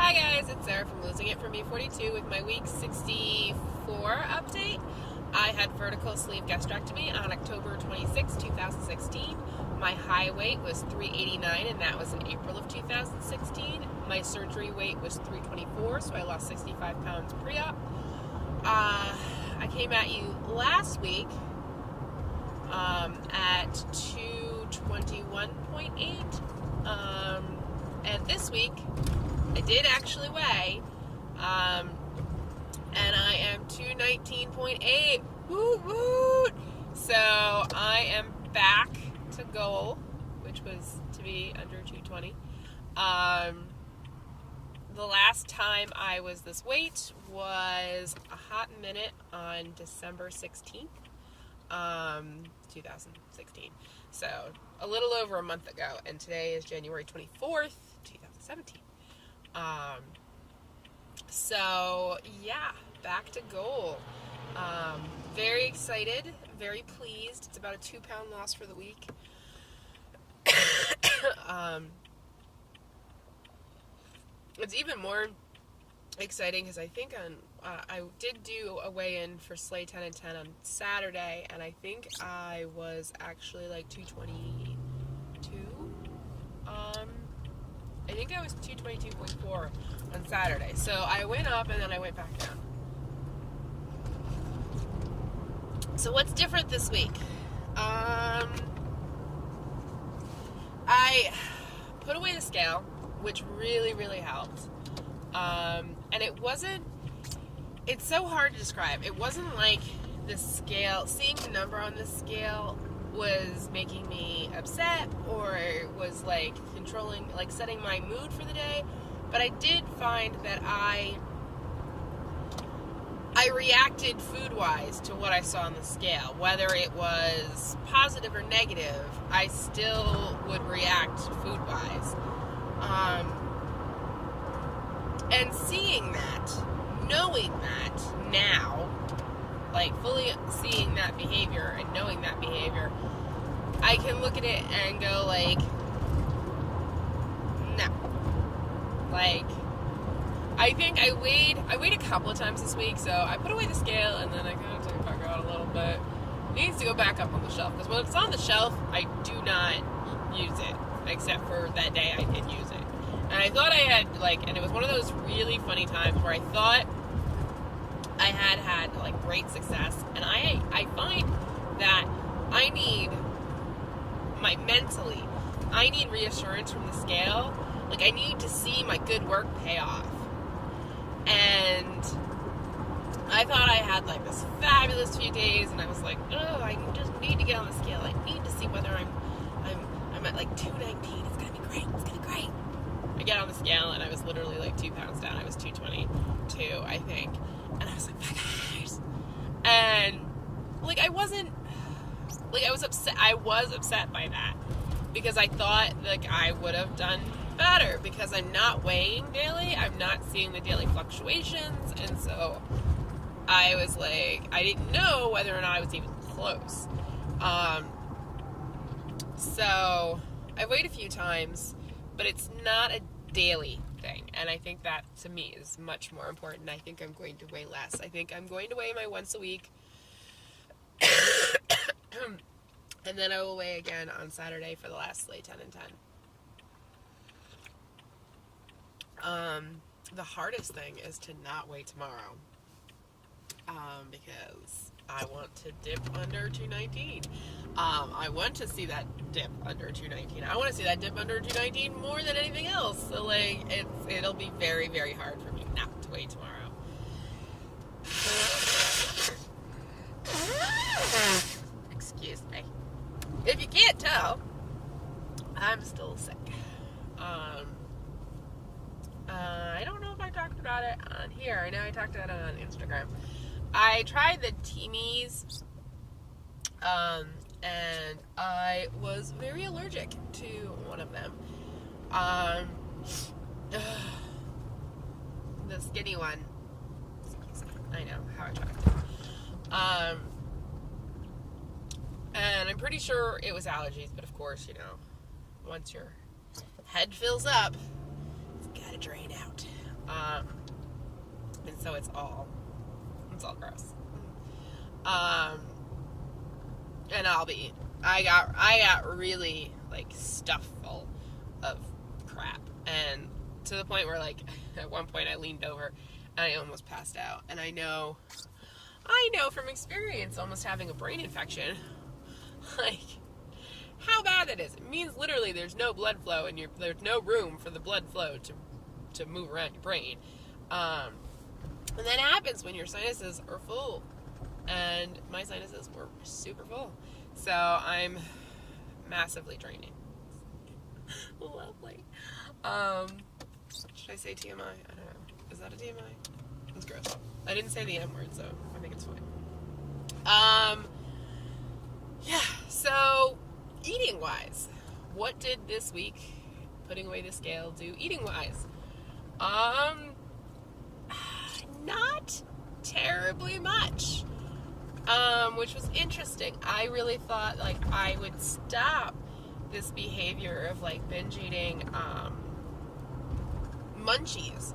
Hi guys, it's Sarah from Losing It For Me 42 with my week 64 update. I had vertical sleeve gastrectomy on October 26, 2016. My high weight was 389 and that was in April of 2016. My surgery weight was 324, so I lost 65 pounds pre-op. I came at you last week at 221.8, and this week I did actually weigh, and I am 219.8. Woot woot! So I am back to goal, which was to be under 220. The last time I was this weight was a hot minute on December 16th, 2016. So a little over a month ago, and today is January 24th, 2017. So yeah, back to goal. Very excited, very pleased. It's about a 2-pound loss for the week. It's even more exciting because I think I did do a weigh-in for Slay 10 and 10 on Saturday, and I think I was actually like 222. I think I was 222.4 on Saturday. So I went up and then I went back down. So what's different this week? I put away the scale, which really, really helped. And it's so hard to describe. It wasn't like the scale, seeing the number on the scale was making me upset or was like controlling, like setting my mood for the day. But I did find that I reacted food-wise to what I saw on the scale. Whether it was positive or negative, I still would react food-wise. And seeing that, knowing that now, like fully seeing that behavior and knowing that behavior, I can look at it and go like, no. Like, I think I weighed a couple of times this week, so I put away the scale and then I kind of took it back out a little bit. It needs to go back up on the shelf, because when it's on the shelf, I do not use it, except for that day I did use it. And I thought I had, and it was one of those really funny times where I thought I had great success, and I find that I need reassurance from the scale. Like, I need to see my good work pay off. And I thought I had this fabulous few days, and I was like, oh, I just need to get on the scale. I need to see whether I'm at 219. It's gonna be great. It's gonna be great. I get on the scale, and I was literally 2 pounds down. I was 222, I think. And I was like, my gosh. And I was upset. I was upset by that, because I thought I would have done better, because I'm not weighing daily. I'm not seeing the daily fluctuations, and so I was I didn't know whether or not I was even close. So I weighed a few times, but it's not a daily thing, and I think that to me is much more important. I think I'm going to weigh less. I think I'm going to weigh my once a week, and then I will weigh again on Saturday for the last Slay 10 and 10. The hardest thing is to not weigh tomorrow, because I want to dip under 219. I want to see that dip under 219. I want to see that dip under 219 more than anything else. So it'll be very, very hard for me not to weigh tomorrow. Excuse me. If you can't tell, I'm still sick. I don't know if I talked about it on here. I know I talked about it on Instagram. I tried the Teamies, and I was very allergic to one of them. The skinny one. I know, how attractive. And I'm pretty sure it was allergies, but of course, once your head fills up, it's gotta drain out. And so it's all gross. And I got really, like, stuffed full of crap. And to the point where, like, at one point I leaned over and I almost passed out. And I know from experience, almost having a brain infection, like, how bad that is. It means literally there's no blood flow and there's no room for the blood flow to move around your brain. And that happens when your sinuses are full. And my sinuses were super full. So I'm massively draining. Lovely. Should I say TMI? I don't know. Is that a TMI? It's gross. I didn't say the M word, so I think it's fine. Yeah, so eating wise, what did this week, putting away the scale, do eating wise? Not terribly much. Which was interesting. I really thought, like, I would stop this behavior of, like, binge eating, munchies.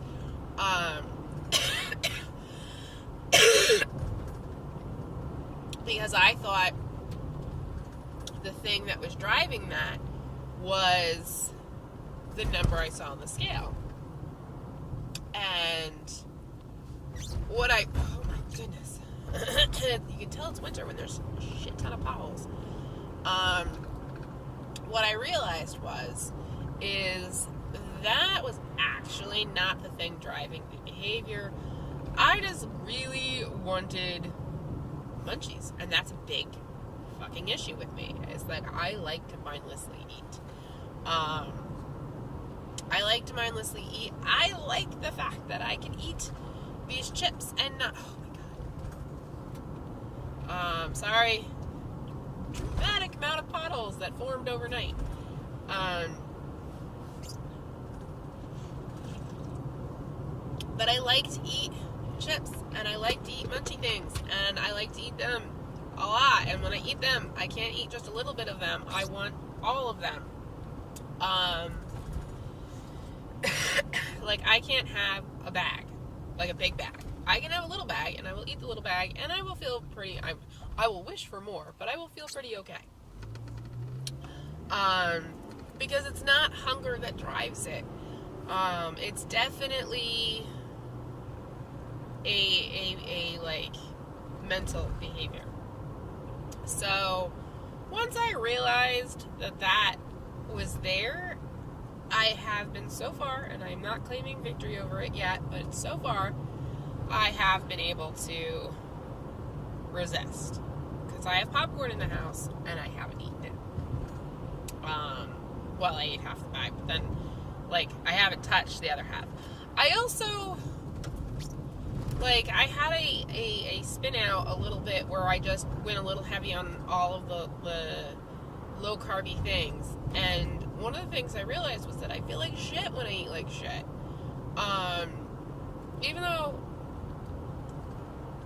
Because I thought the thing that was driving that was the number I saw on the scale. And oh my goodness. You can tell it's winter when there's a shit ton of potholes. What I realized is that was actually not the thing driving the behavior. I just really wanted munchies, and that's a big fucking issue with me, is that I like to mindlessly eat. I like the fact that I can eat these chips and not, oh my god. Sorry. Dramatic amount of potholes that formed overnight. But I like to eat chips, and I like to eat munchy things, and I like to eat them a lot, and when I eat them, I can't eat just a little bit of them. I want all of them. Like, I can't have a bag, like a big bag. I can have a little bag, and I will eat the little bag, and I will feel pretty, I will wish for more, but I will feel pretty okay. Because it's not hunger that drives it. It's definitely a like, mental behavior. So, once I realized that was there, I have been so far, and I'm not claiming victory over it yet, but so far, I have been able to resist. Because I have popcorn in the house, and I haven't eaten it. Well, I ate half the bag, but then, like, I haven't touched the other half. I also, like, I had a spin out a little bit where I just went a little heavy on all of the low-carby things. And one of the things I realized was that I feel like shit when I eat like shit. Even though,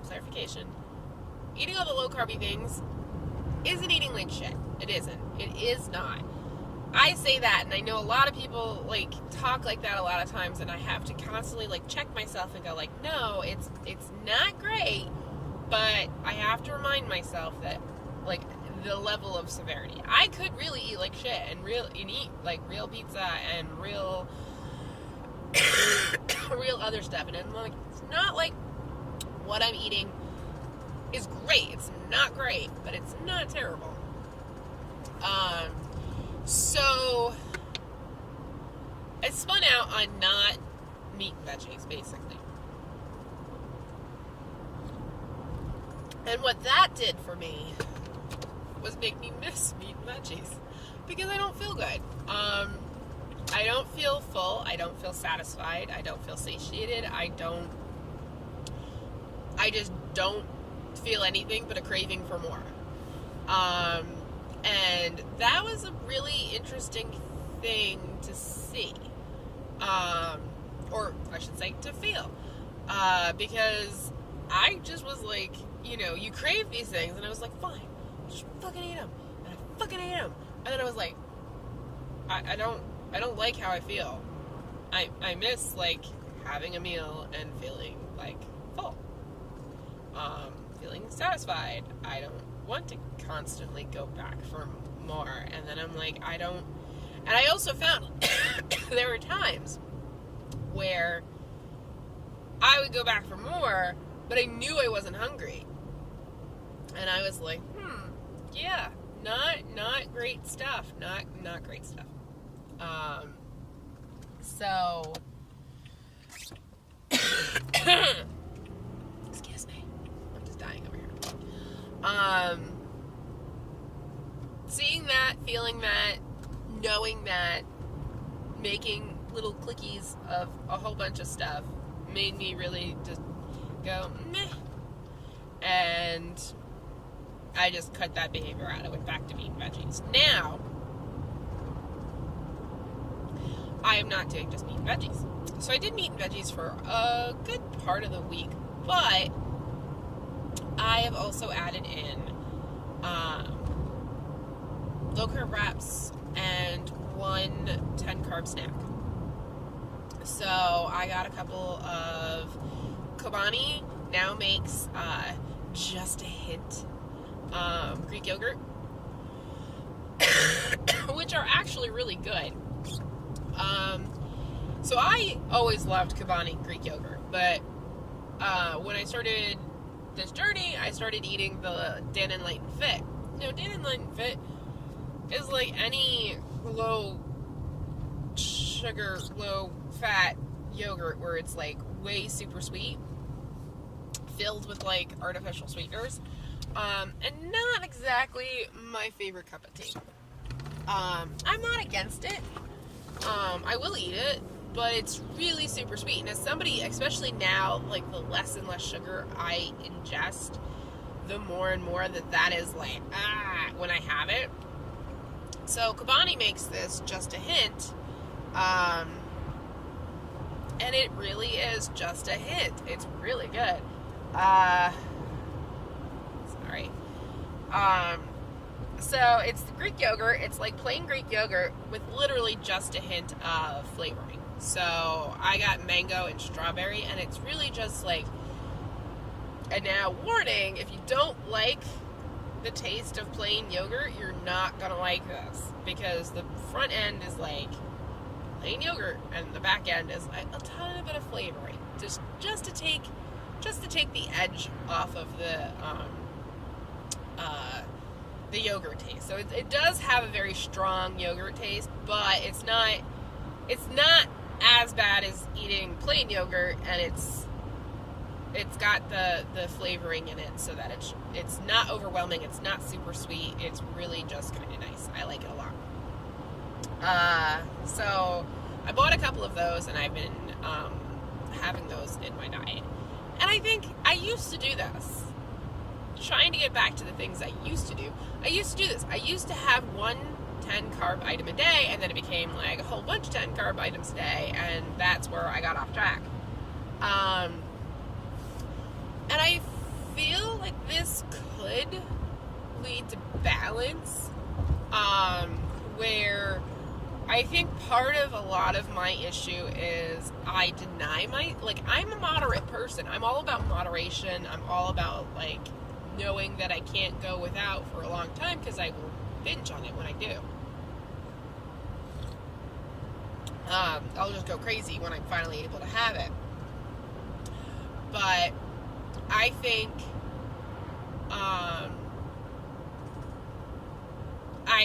clarification, eating all the low-carby things isn't eating like shit. It isn't. It is not. I say that, and I know a lot of people, like, talk like that a lot of times, and I have to constantly, like, check myself and go, like, no, it's not great, but I have to remind myself that, like, the level of severity. I could really eat like shit and eat, like, real pizza and real other stuff, and I'm like, it's not like what I'm eating is great. It's not great, but it's not terrible. So I spun out on not meat and veggies, basically. And what that did for me was make me miss meat and veggies, because I don't feel good. I don't feel full. I don't feel satisfied. I don't feel satiated. I just don't feel anything but a craving for more. And that was a really interesting thing to see. Or I should say, to feel. Because I just was like, you know, you crave these things, and I was like, fine, just fucking eat them. And I fucking ate them. And then I was like, I don't like how I feel. I miss, like, having a meal and feeling like full, feeling satisfied. I don't want to constantly go back for more. And then I'm like, and I also found there were times where I would go back for more, but I knew I wasn't hungry. And I was like, yeah, not great stuff. Not great stuff. So excuse me. I'm just dying over here. Seeing that, feeling that, knowing that, making little clickies of a whole bunch of stuff made me really just go, meh. And I just cut that behavior out. I went back to meat and veggies. Now, I am not doing just meat and veggies. So I did meat and veggies for a good part of the week, but I have also added in low carb wraps and one 10 carb snack. So I got a couple of Kobani now makes just a hint Greek yogurt, which are actually really good. So I always loved Kobani Greek yogurt, but when I started this journey, I started eating the Dannon Light and Fit. Dannon Light and Fit is like any low sugar, low fat yogurt where it's like way super sweet, filled with like artificial sweeteners, and not exactly my favorite cup of tea. I'm not against it. I will eat it, but it's really super sweet. And as somebody, especially now, like the less and less sugar I ingest, the more and more that is like, when I have it. So Kobani makes this just a hint, and it really is just a hint. It's really good. Sorry. So it's the Greek yogurt. It's like plain Greek yogurt with literally just a hint of flavoring. So I got mango and strawberry, and it's really just like, and now warning, if you don't like the taste of plain yogurt, you're not gonna like this, because the front end is like plain yogurt and the back end is a tiny bit of flavoring, just to take the edge off of the yogurt taste. So it does have a very strong yogurt taste, but it's not as bad as eating plain yogurt, and it's got the flavoring in it, so that it's not overwhelming, it's not super sweet, it's really just kind of nice. I like it a lot. So I bought a couple of those, and I've been having those in my diet. And I think I used to do this. Trying to get back to the things I used to do. I used to do this. I used to have one 10 carb item a day, and then it became like a whole bunch of 10 carb items a day, and that's where I got off track. And I feel like this could lead to balance, where I think part of a lot of my issue is I deny I'm a moderate person. I'm all about moderation. I'm all about, like, knowing that I can't go without for a long time, because I will binge on it when I do. I'll just go crazy when I'm finally able to have it. But I think I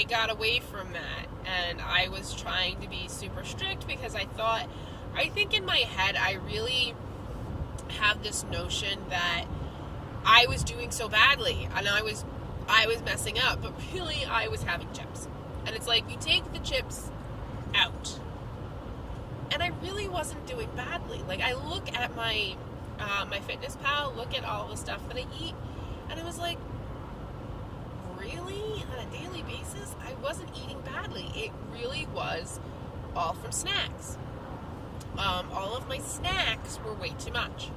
got away from that, and I was trying to be super strict, because I think in my head I really have this notion that I was doing so badly, and I was messing up, but really I was having chips. And it's like, you take the chips out, and I really wasn't doing badly. Like, I look at my MyFitnessPal, look at all the stuff that I eat, and I was like, really? On a daily basis, I wasn't eating badly. It really was all from snacks. All of my snacks were way too much.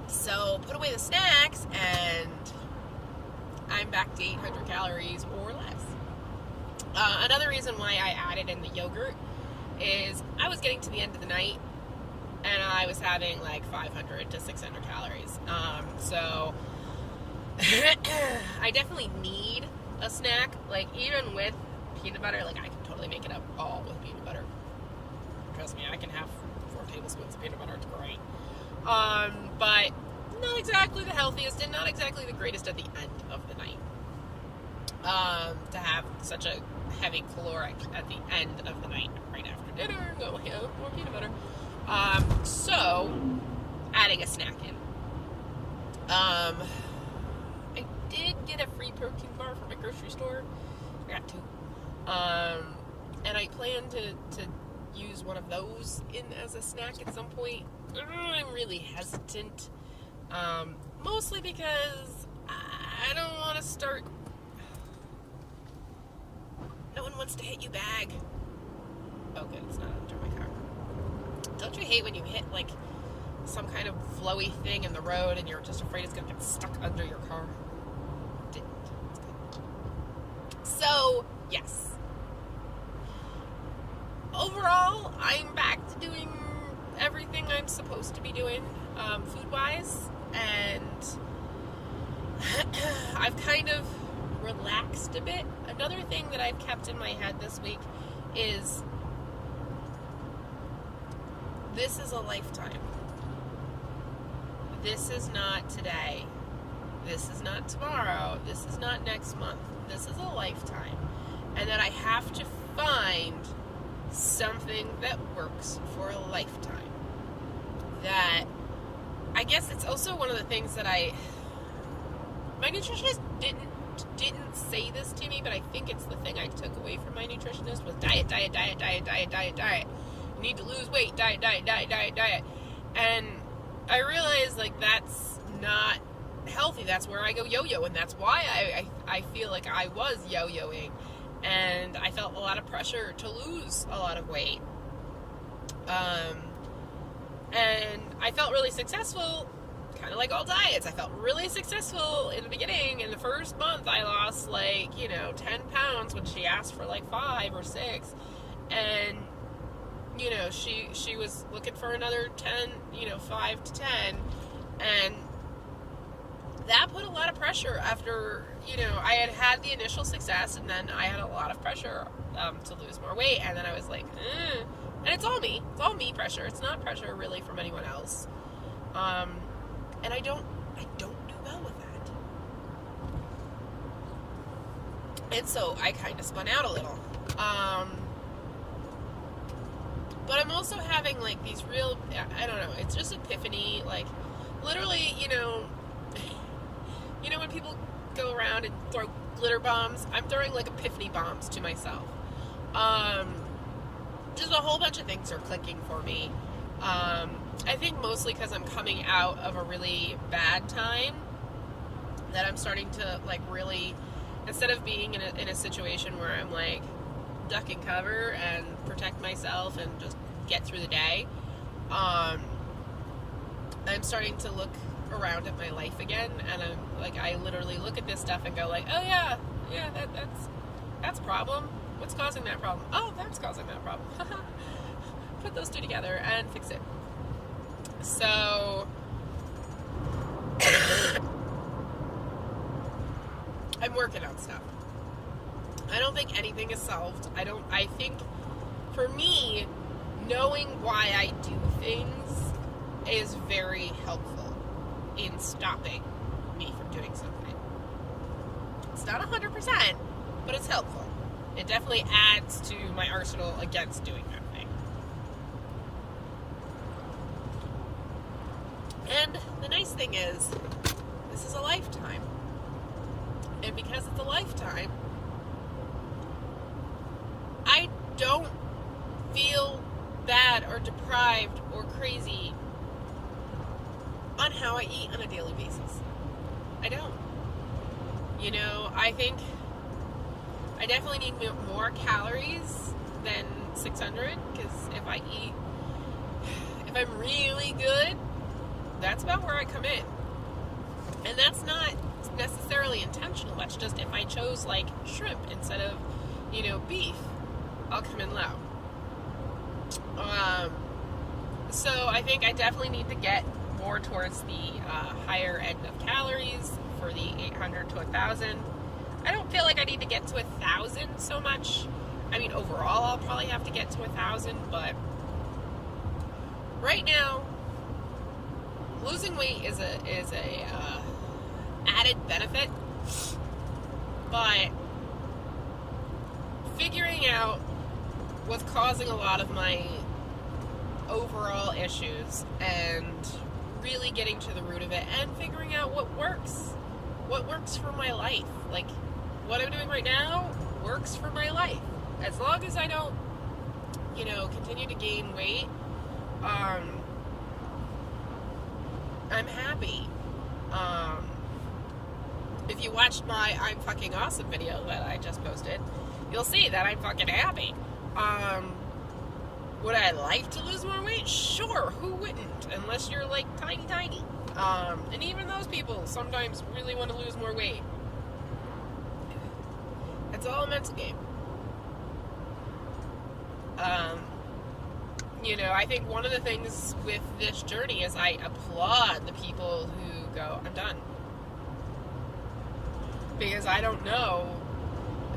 So, put away the snacks, and I'm back to 800 calories or less. Another reason why I added in the yogurt is I was getting to the end of the night and I was having like 500 to 600 calories. So I definitely need a snack. Like, even with peanut butter, like, I can totally make it up all with peanut butter. Trust me, I can have 4 tablespoons of peanut butter. It's great. But not exactly the healthiest and not exactly the greatest at the end of the night. To have such a heavy caloric at the end of the night, right after dinner, go have more peanut butter. So, adding a snack in. I did get a free protein bar from a grocery store. I got 2. And I plan to use one of those in as a snack at some point. I'm really hesitant. Mostly because I don't want to start. No one wants to hit you bag. Oh, good, it's not under my car. Don't you hate when you hit, like, some kind of flowy thing in the road and you're just afraid it's going to get stuck under your car? Didn't. It's good. So, yes. Overall, I'm back to doing everything I'm supposed to be doing, food-wise, and I've kind of relaxed a bit. Another thing that I've kept in my head this week is this is a lifetime. This is not today. This is not tomorrow. This is not next month. This is a lifetime. And that I have to find something that works for a lifetime. That, I guess it's also one of the things that my nutritionist didn't say this to me, but I think it's the thing I took away from my nutritionist was diet. You need to lose weight, diet. And I realized, like, that's not healthy. That's where I go yo-yo, and that's why I feel like I was yo-yoing. And I felt a lot of pressure to lose a lot of weight. And I felt really successful, kind of like all diets. I felt really successful in the beginning. In the first month, I lost, 10 pounds when she asked for, 5 or 6. And, she was looking for another 10, 5 to 10. And that put a lot of pressure after, I had the initial success, and then I had a lot of pressure to lose more weight. And then I was like, And it's all me. It's all me pressure. It's not pressure really from anyone else. And I don't do well with that. And so I kind of spun out a little. But I'm also having, these real, I don't know, it's just epiphany, literally, when people go around and throw glitter bombs, I'm throwing, epiphany bombs to myself. Just a whole bunch of things are clicking for me. I think mostly because I'm coming out of a really bad time, that I'm starting to, really, instead of being in a situation where I'm, duck and cover and protect myself and just get through the day, I'm starting to look around at my life again, and I'm, I literally look at this stuff and go, oh yeah, that's a problem. What's causing that problem? Oh, that's causing that problem. Put those two together and fix it. So, I'm working on stuff. I don't think anything is solved. I think, for me, knowing why I do things is very helpful in stopping me from doing something. It's not 100%, but it's helpful. It definitely adds to my arsenal against doing that thing. And the nice thing is, this is a lifetime. And because it's a lifetime, I don't feel bad or deprived or crazy on how I eat on a daily basis. I don't. I think I definitely need more calories than 600, because if I'm really good, that's about where I come in. And that's not necessarily intentional. That's just if I chose shrimp instead of, beef, I'll come in low. So I think I definitely need to get more towards the higher end of calories for the 800 to 1,000. I don't feel like I need to get to 1,000 so much. I mean, overall, I'll probably have to get to 1,000, but right now, losing weight is a added benefit, but figuring out what's causing a lot of my overall issues and really getting to the root of it and figuring out what works for my life. Like, what I'm doing right now works for my life. As long as I don't, continue to gain weight, I'm happy. If you watched my I'm fucking awesome video that I just posted, you'll see that I'm fucking happy. Would I like to lose more weight? Sure, who wouldn't? Unless you're like tiny. And even those people sometimes really want to lose more weight. It's all a mental game. I think one of the things with this journey is I applaud the people who go, I'm done. Because I don't know,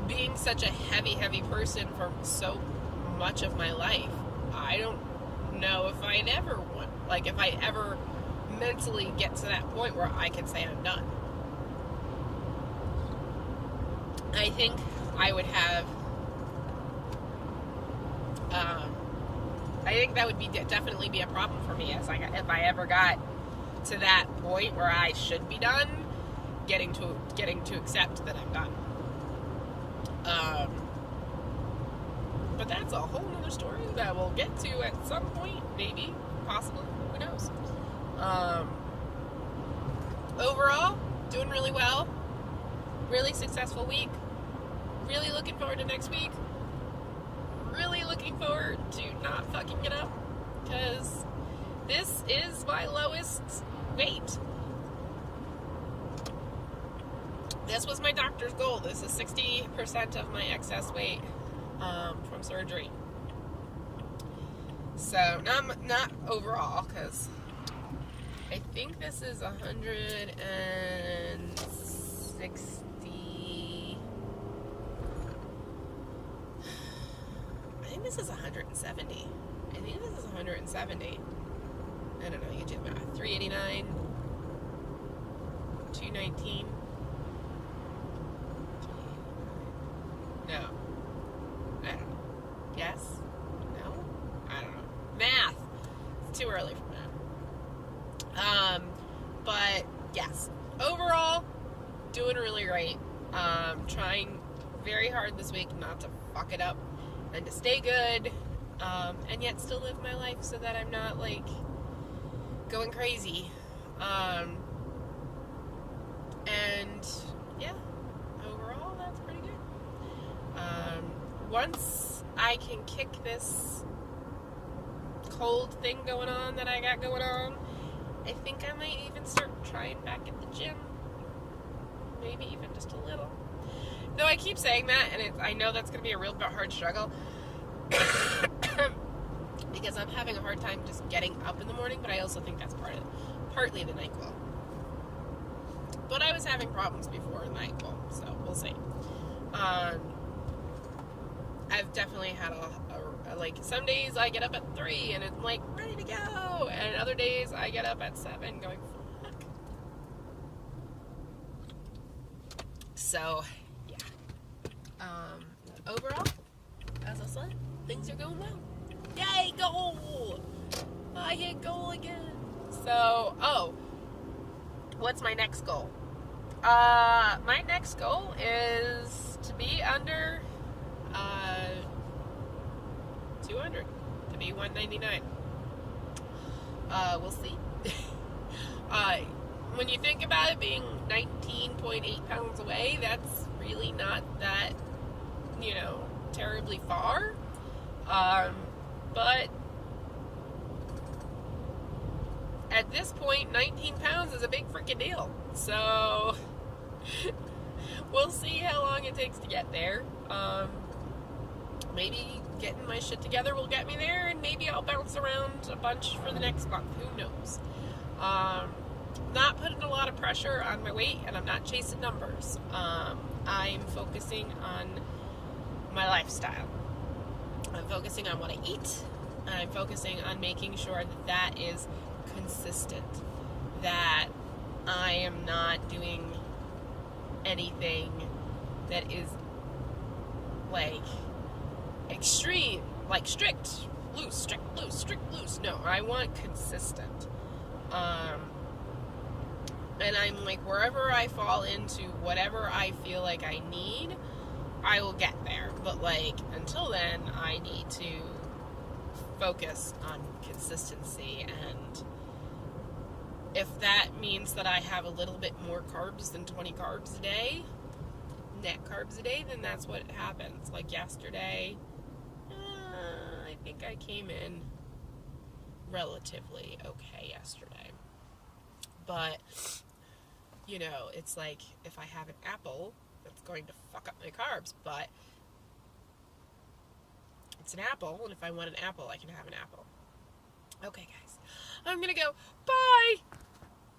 being such a heavy person for so much of my life, I don't know if I'd ever want, like if I ever mentally get to that point where I can say I'm done. I think I would have, I think that would definitely be a problem for me if I ever got to that point where I should be done, getting to accept that I'm done. But that's a whole nother story that we'll get to at some point, maybe, possibly, who knows. Overall, doing really well. Really successful week. Really looking forward to next week. Really looking forward to not fucking it up, because this is my lowest weight. This was my doctor's goal. This is 60% of my excess weight from surgery. So, not overall, because I think this is 160. I think this is 170. I think this is 170. I don't know, you do the math. 389, 219. No. I don't know. Yes? No? I don't know. Math. It's too early for math. But yes. Overall, doing really great. Trying very hard this week not to fuck it up and to stay good, and yet still live my life so that I'm not like going crazy. And yeah, overall that's pretty good. Once I can kick this cold thing going on that I got going on, I think I might even start trying back at the gym. Maybe even just a little. Though I keep saying that, and I know that's going to be a real hard struggle because I'm having a hard time just getting up in the morning, but I also think that's partly the NyQuil. But I was having problems before NyQuil, so we'll see. I've definitely had like, some days I get up at 3 and it's like ready to go, and other days I get up at 7 going, fuck. So, yeah. Overall, as I said, things are going well. Yay, goal! I hit goal again. So, what's my next goal? My next goal is to be under 200, to be 199. We'll see. When you think about it being 19.8 pounds away, that's really not that, terribly far. But at this point, 19 pounds is a big freaking deal. So we'll see how long it takes to get there. Maybe getting my shit together will get me there, and maybe I'll bounce around a bunch for the next month. Who knows? Not putting a lot of pressure on my weight, and I'm not chasing numbers. I'm focusing on my lifestyle. I'm focusing on what I eat. I'm focusing on making sure that that is consistent. That I am not doing anything that is like extreme, like strict, loose, strict, loose, strict, loose. No, I want consistent. And I'm like, wherever I fall into whatever I feel like I need, I will get there. But like, until then, I need to focus on consistency. And if that means that I have a little bit more carbs than 20 carbs a day, net carbs a day, then that's what happens. Like yesterday, I think I came in relatively okay yesterday. But, you know, it's like if I have an apple, that's going to fuck up my carbs. But it's an apple, and if I want an apple, I can have an apple. Okay, guys. I'm gonna go. Bye!